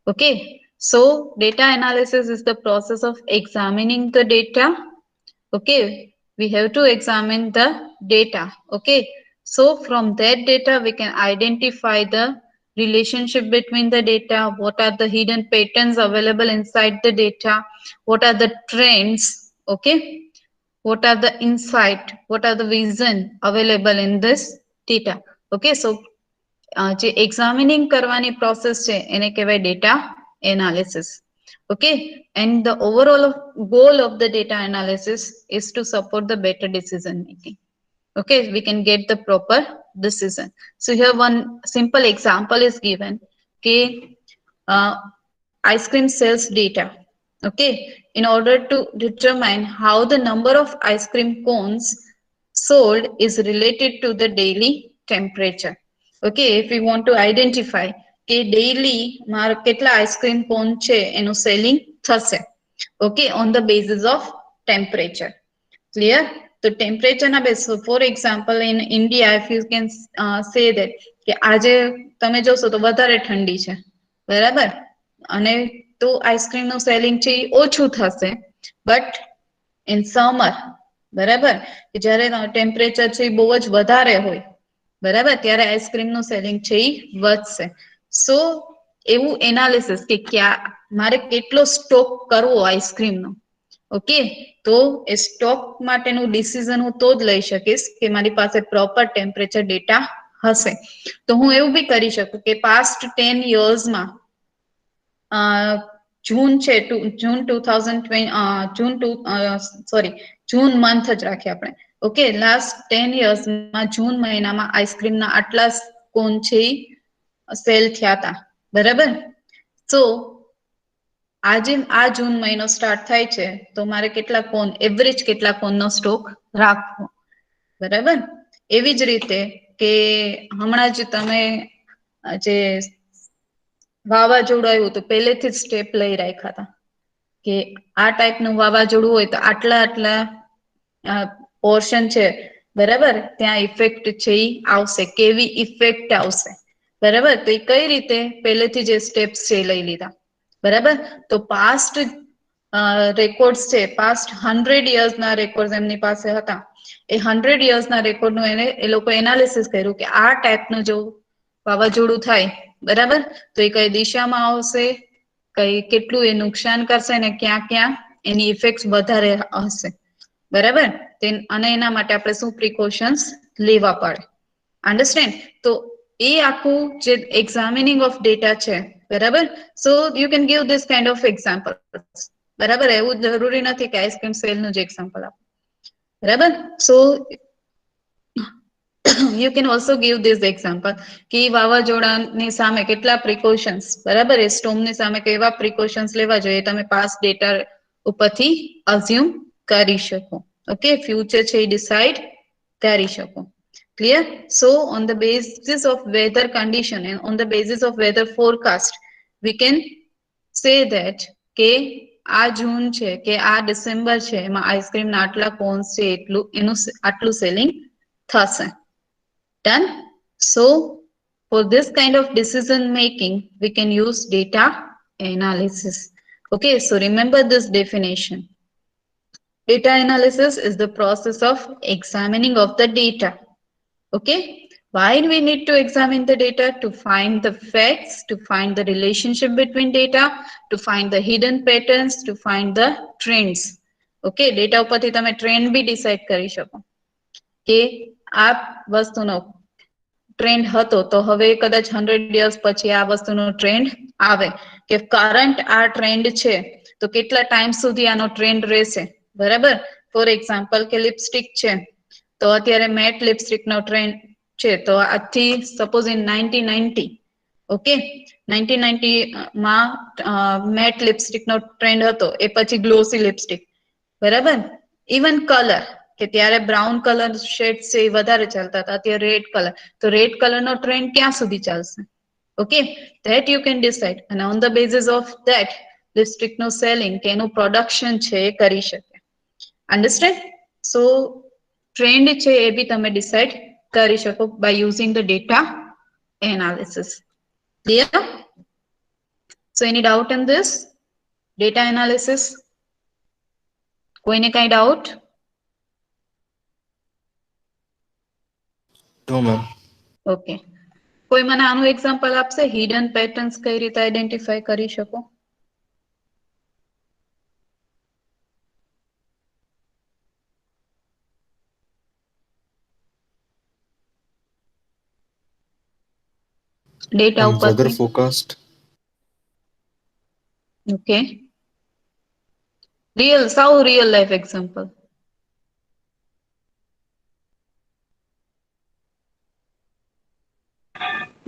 Okay, so data analysis is the process of examining the data. Okay, we have to examine the data. Okay, so from that data we can identify the relationship between the data, what are the hidden patterns available inside the data, what are the trends, okay, what are the insight, what are the vision available in this data. Okay, so જે examining કરવાની process છે એને કહેવાય data analysis. Okay, and the overall goal of the data analysis is to support the better decision making. Okay, we can get the proper decision. So here one simple example is given. Okay, ice cream sales data. Okay, in order to determine how the number of ice cream cones sold is related to the daily temperature. Okay, if we want to identify કે daily મારે કેટલા ice cream કોન છે એનું selling થશે. Okay, on the basis of temperature. Clear? So temperature na base. So for example, in India, if you can say that કે આજે તમે જોશો તો વધારે ઠંડી છે, બરાબર, અને તો આઈસ્ક્રીમ નું સેલિંગ છે એ ઓછું થશે, બટ ઇન સમર, બરાબર, કે જ્યારે ટેમ્પરેચર છે એ બહુ જ વધારે હોય, બરાબર, ત્યારે આઈસ્ક્રીમનું સેલિંગ છે એ વધશે. સો એવું એનાલિસિસ કે મારે કેટલો સ્ટોક કરવો આઈસ્ક્રીમનો, ઓકે, તો એ સ્ટોક માટેનું ડિસિઝન હું તો જ લઈ શકીશ કે મારી પાસે પ્રોપર ટેમ્પરેચર ડેટા હશે. તો હું એવું બી કરી શકું કે પાસ્ટ 10 yearsમાં જૂન છે જૂન 2020 જૂન મંથ જ રાખીએ આપણે, ઓકે, લાસ્ટ 10 yearsમાં જૂન મહિનામાં આઈસ્ક્રીમના આટલા કોન છે સેલ થયા હતા, બરાબર. સો આજે આ જૂન મહિનો સ્ટાર્ટ થાય છે તો મારે કેટલા કોન, એવરેજ કેટલા કોનનો સ્ટોક રાખવો, બરાબર. એવી જ રીતે કે હમણાં જ તમે જે વાવાઝોડું આવ્યું તો પહેલેથી જ સ્ટેપ લઈ રાખ્યા હતા કે આ ટાઈપનું વાવાઝોડું હોય તો આટલા પોર્શન છે, બરાબર, ત્યાં ઇફેક્ટ છે એ આવશે, કેવી ઇફેક્ટ આવશે, બરાબર. તો એ કઈ રીતે પહેલેથી જે સ્ટેપ્સ છે લઈ લીધા, બરાબર. તો પાસ્ટ રેકોર્ડ્સ છે, પાસ્ટ 100 yearsના રેકોર્ડ એમની પાસે હતા, એ 100 yearsના રેકોર્ડનું એ લોકો એનાલિસિસ કર્યું કે આ ટાઈપનું જો વાવાઝોડું થાય, બરાબર, તો એ કઈ દિશામાં આવશે, કેટલું એ નુકસાન કરશે ને ક્યાં ક્યાં એની ઇફેક્ટ વધારે હશે, બરાબર. અને એના માટે આપણે શું પ્રિકોશન્સ લેવા પડે, અન્ડરસ્ટેન્ડ. તો એ આખું જે એક્ઝામિનિંગ ઓફ ડેટા છે, બરાબર. So you can give this kind of example, બરાબર. એવું જરૂરી નથી કે આઈસ્ક્રીમ સેલનું જ એક્ઝામ્પલ આપો, બરાબર. સો you can also give this example કે વાવાઝોડાની સામે કેટલા પ્રિકોશન્સ, બરાબર, એ સ્ટોર્મની સામે કેવા પ્રિકોશન્સ લેવા જોઈએ તમે પાસ્ટ ડેટા ઉપરથી અઝ્યુમ કરી શકો, ઓકે, ફ્યુચર છે એ ડિસાઇડ કરી શકો, clear. So on the basis of weather condition and on the basis of weather forecast we can say that કે આ જૂન છે કે આ ડિસેમ્બર છે એમાં આઈસ્ક્રીમના આટલા કોન્સ છે એટલું એનું આટલું સેલિંગ થશે. Done. So for this kind of decision making, we can use data analysis. Okay, so remember this definition. Data analysis is the process of examining of the data. Okay, why we need to examine the data? To find the facts, to find the relationship between data, to find the hidden patterns, to find the trends. Okay, data ઉપરથી તમે trend બી decide કરી શકો કે આ વસ્તુનો trend હતો તો હવે કદાચ 100 years પછી આ વસ્તુનો ટ્રેન્ડ આવે કે કરંટ આ ટ્રેન્ડ છે તો કેટલા ટાઈમ સુધી આનો ટ્રેન્ડ રહેશે, બરાબર. ફોર એક્ઝામ્પલ કે લિપસ્ટિક છે તો અત્યારે મેટ લિપસ્ટિકનો ટ્રેન્ડ છે તો આજથી સપોઝ ઇન 1990, ઓકે, 1990માં મેટ લિપસ્ટિકનો ટ્રેન્ડ હતો, એ પછી ગ્લોસી લિપસ્ટિક, બરાબર. ઇવન કલર કે ત્યારે બ્રાઉન કલર શેડ છે એ વધારે ચાલતા હતા, અત્યારે રેડ કલર, તો રેડ કલરનો ટ્રેન્ડ ક્યાં સુધી ચાલશે, okay, that you can decide. અને on the basis of that લિપસ્ટિકનું સેલિંગ કે એનું પ્રોડક્શન છે એ કરી શકે, અન્ડરસ્ટેન્ડ. સો ટ્રેન્ડ છે એ બી તમે ડિસાઇડ કરી શકો by using the data analysis, clear. So any doubt in this data analysis? કોઈને કઈ ડાઉટ? No, ma'am. ઓકે, કોઈ મને આનું એક્ઝામ્પલ આપશે, હિડન પેટર્ન્સ કઈ રીતે આઈડેન્ટિફાઈ કરી શકો? ડેટા Weather ઉપરથી, forecast. ઓકે, સાવ રિયલ લાઈફ એક્ઝામ્પલ.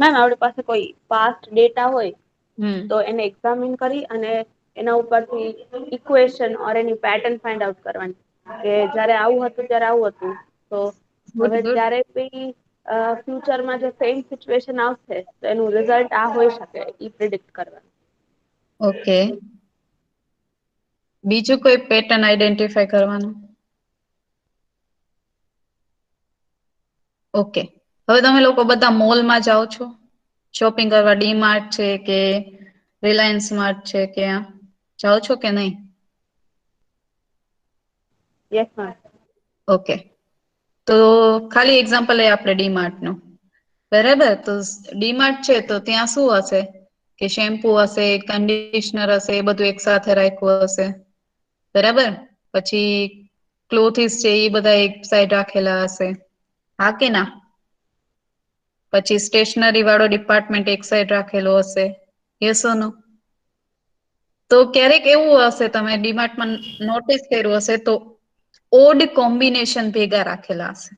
મેમ આપણી પાસે કોઈ પાસ્ટ ડેટા હોય હમ તો એને એક્ઝામિન કરી અને એના ઉપરથી ઇક્વેશન ઓર એની પેટર્ન ફાઇન્ડ આઉટ કરવાની કે જ્યારે આવું હતું ત્યારે આવું હતું તો ગુડ હવે ગુડ. જ્યારે બી ફ્યુચરમાં જે સેમ સિચ્યુએશન આવશે તો એનું રિઝલ્ટ આ હોઈ શકે ઈ પ્રિડિક્ટ કરવાનું. ઓકે, બીજું કોઈ પેટર્ન આઈડેન્ટિફાઈ કરવાનું? ઓકે, હવે તમે લોકો બધા મોલમાં જાઓ છો શોપિંગ કરવા, ડી માર્ટ છે કે રિલાયન્સ માર્ટ છે કે જાઓ છો કે નહીં? Yes ma'am. ઓકે, તો ખાલી એક્ઝામ્પલ એ આપણે ડીમાર્ટ નું, બરાબર? તો ડીમાર્ટ છે તો ત્યાં શું હશે કે શેમ્પુ હશે, કન્ડિશનર હશે, એ બધું એક સાથે રાખ્યું હશે, બરાબર? પછી ક્લોથિસ છે એ બધા એક સાઈડ રાખેલા હશે, હા કે ના? પછી સ્ટેશનરી વાળો ડિપાર્ટમેન્ટ એક સાઈડ રાખેલો હશે, યસ ઓર નો? તો ક્યારેક એવું હશે, તમે ડીમાર્ટમાં નોટિસ કર્યું હશે તો ઓડ કોમ્બિનેશન ભેગા રાખેલા હશે,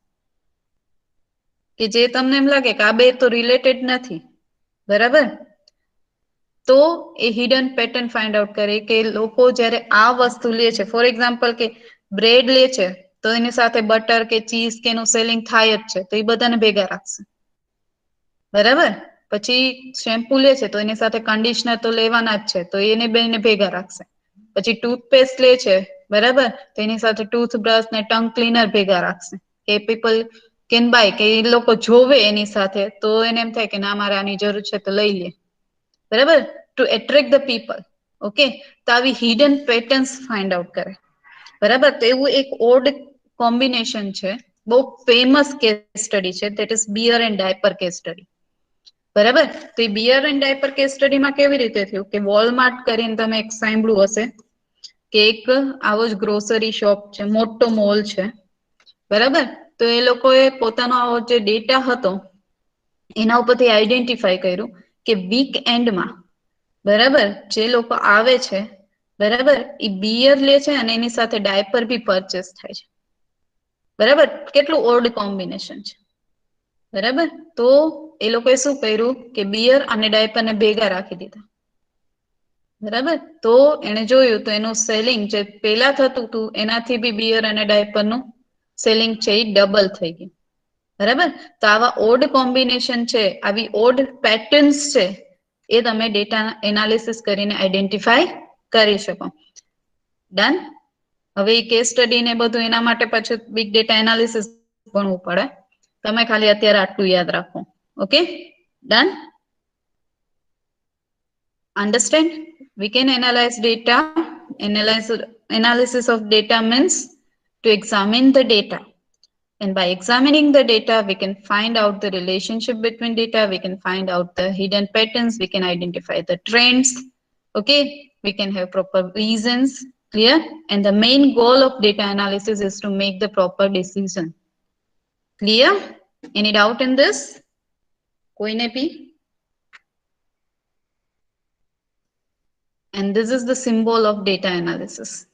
કે જે તમને એમ લાગે કે આ બે તો રિલેટેડ નથી, બરાબર? તો એ હિડન પેટર્ન ફાઇન્ડ આઉટ કરે કે લોકો જ્યારે આ વસ્તુ લે છે, ફોર એક્ઝામ્પલ કે બ્રેડ લે છે તો એની સાથે બટર કે ચીઝ કે એનું સેલિંગ થાય જ છે, તો એ બધાને ભેગા રાખશે, બરાબર? પછી શેમ્પુ લે છે તો એની સાથે કન્ડિશનર તો લેવાના જ છે, તો એને બેને ભેગા રાખશે. પછી ટૂથપેસ્ટ લે છે, બરાબર? તો એની સાથે ટૂથબ્રશ ને ટંગ ક્લીનર ભેગા રાખશે, કે પીપલ કેન બાય, કે એ લોકો જોવે એની સાથે તો એને એમ થાય કે ના મારે આની જરૂર છે તો લઈ લે, બરાબર? To attract the people, okay? તો આવી હિડન પેટર્ન્સ ફાઇન્ડ આઉટ કરે, બરાબર? તો એવું એક ઓડ કોમ્બિનેશન છે, બહુ ફેમસ કેસ સ્ટડી છે, that is beer and diaper case study, બરાબર? તો એ બિયર એન્ડ ડાયપર કેસ સ્ટડીમાં કેવી રીતે થયું કે વોલમાર્ટ કરીને તમે એક સાંભળ્યું હશે કે એક આવો જ ગ્રોસરી શોપ છે, મોટો મોલ છે, બરાબર? તો એ લોકોએ પોતાનો આવો જે ડેટા હતો એના ઉપરથી આઈડેન્ટિફાઈ કર્યું કે વીક એન્ડમાં, બરાબર, જે લોકો આવે છે, બરાબર, એ બિયર લે છે અને એની સાથે ડાયપર બી પરચેસ થાય છે, બરાબર? કેટલું ઓડ કોમ્બિનેશન છે, બરાબર? તો એ લોકોએ શું કર્યું કે બિયર અને ડાયપરને ભેગા રાખી દીધા, બરાબર? તો એને જોયું તો એનું સેલિંગ જે પેલા થતું હતું એનાથી બી બિયર અને ડાયપરનું સેલિંગ છે એ ડબલ થઈ ગયું, બરાબર? તો આવા ઓડ કોમ્બિનેશન છે, આવી ઓડ પેટર્ન્સ છે, એ તમે ડેટા એનાલિસિસ કરીને આઈડેન્ટિફાઈ કરી શકો. ડન? હવે એ કેસ સ્ટડી ને બધું એના માટે પછી બિગ ડેટા એનાલિસિસ ભણવું પડે, તમે ખાલી અત્યારે આટલું યાદ રાખો, okay? Done? Understand? We can analyze data. Analysis of data means to examine the data. And by examining the data, we can find out the relationship between data. We can find out the hidden patterns. We can identify the trends. Okay? We can have proper reasons. Clear? And the main goal of data analysis is to make the proper decision. Clear? Any doubt in this? Koine bhi? And this is the symbol of data analysis.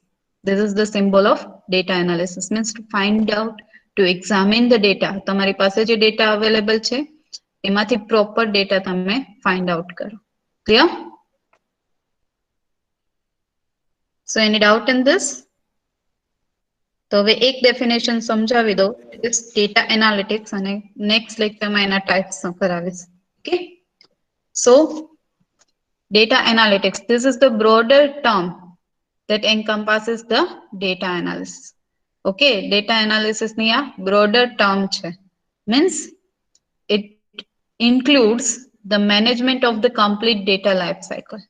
This is the symbol of data analysis, means to find out, to examine the data. તમારી પાસે જે data available છે એમાંથી proper data તમે find out કરો. Clear? So any doubt in this? તો હવે એક definition સમજાવી દો, it's data analytics, અને next lecture માં એના types કરાવીશ. Okay? So data analytics, this is the broader term that encompasses the data analysis. Okay, data analysis ની આ broader term છે, means it includes the management of the complete data life cycle.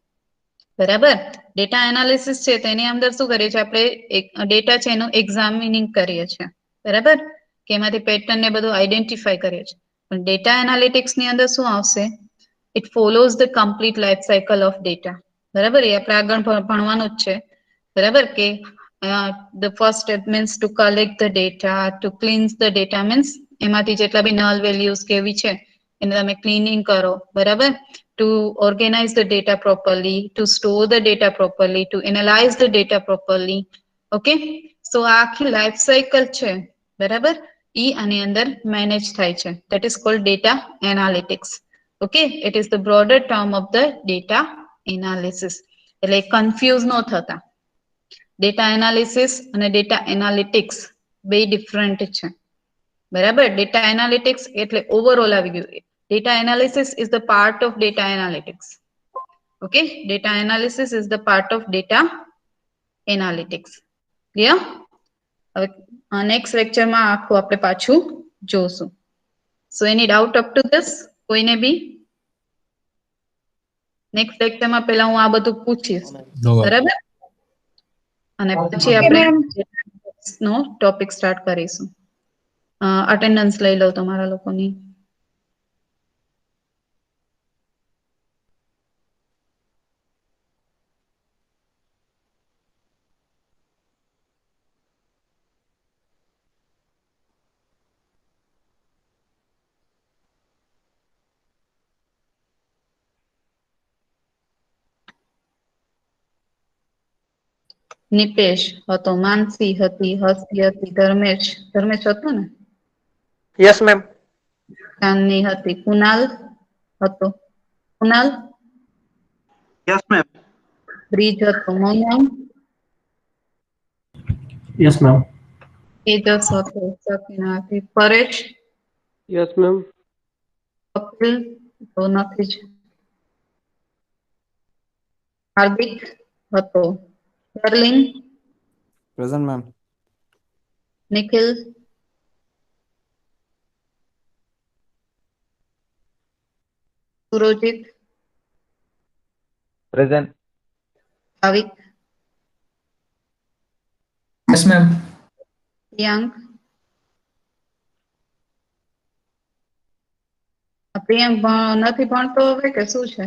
બરાબર? Data analysis છે તેની અંદર શું કરીએ છીએ આપણે, એક ડેટા છે એનું એક્ઝામિનિંગ કરીએ છીએ, બરાબર? કે એમાંથી પેટર્ન ને બધું આઈડેન્ટિફાઈ કરીએ છીએ. પણ ડેટા એનાલિટિક્સ ની અંદર શું આવશે? It follows the complete life cycle of data. બરાબર? એ આપણે આગળ ભણવાનું જ છે, બરાબર? કે the first step means to collect the data, to cleanse the data means એમાંથી જેટલા બી null values કેવી છે એને તમે cleaning કરો, બરાબર? To organize the data properly, to store the data properly, to analyze the data properly. Okay? So આ આખી life cycle છે, બરાબર? ઈ આની અંદર manage થાય છે. That is called data analytics. Okay? It is the broader term of the data analysis. એટલે confuse ન થતા. Data analysis અને data analytics બે different છે, બરાબર? Data analytics એટલે overall આવી ગયું. Data analysis is the part of data analytics. Okay? Data analysis is the part of data analytics. Clear? હવે next lecture માં આખું આપણે પાછું જોશું. So any doubt up to this? કોઈને બી? નેક્સ્ટ લેક્ચરમાં પહેલા હું આ બધું પૂછીશ, બરાબર? અને પછી આપણે નો ટોપિક સ્ટાર્ટ કરીશું. અટેન્ડન્સ લઈ લઉં તમારા લોકોની. નિપેશ હતો, માનસી હતી, હસી હતી, ધર્મેશ હતો ને, Yes, ma'am. કાનની હતી, કુનાલ હતો, કુનાલ, Yes, ma'am. બ્રિજ હતો, મોમમ, Yes, ma'am. તેજસ હતો, સકીના હતી, પરેશ, Yes, ma'am. કપિલ તો નથી જ, હાર્દિક હતો, શર્લિન, Present, ma'am. નિખિલ, સુરોજિત, Present. ભાવિક, Yes, ma'am. પ્રિયાંક, પ્રિયાંક નથી ભણતો હવે કે શું છે?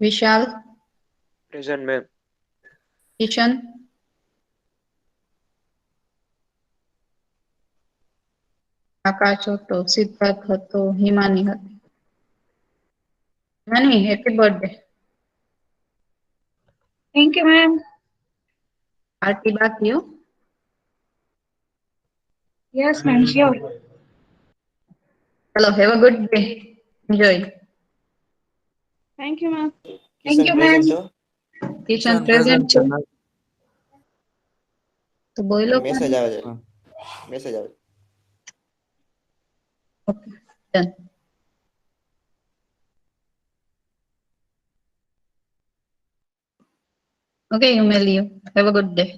વિશાલ, Present, ma'am. કિશન, આકાશ હતો, સિદ્ધાર્થ હતો, હિમાની હતી. Himani, happy birthday. Thank you, ma'am. Party બાકી હો. Yes, ma'am. Sure. ચલો, have a good day. Enjoy. Thank you ma'am. Thank Kishan you, present ma'am. છો? કિશન પ્રેઝન્ટ છે તો બોલો. મેસેજ આવે છે. મેસેજ આવે છે. Okay, done. Okay, Yumelia. Have a good day.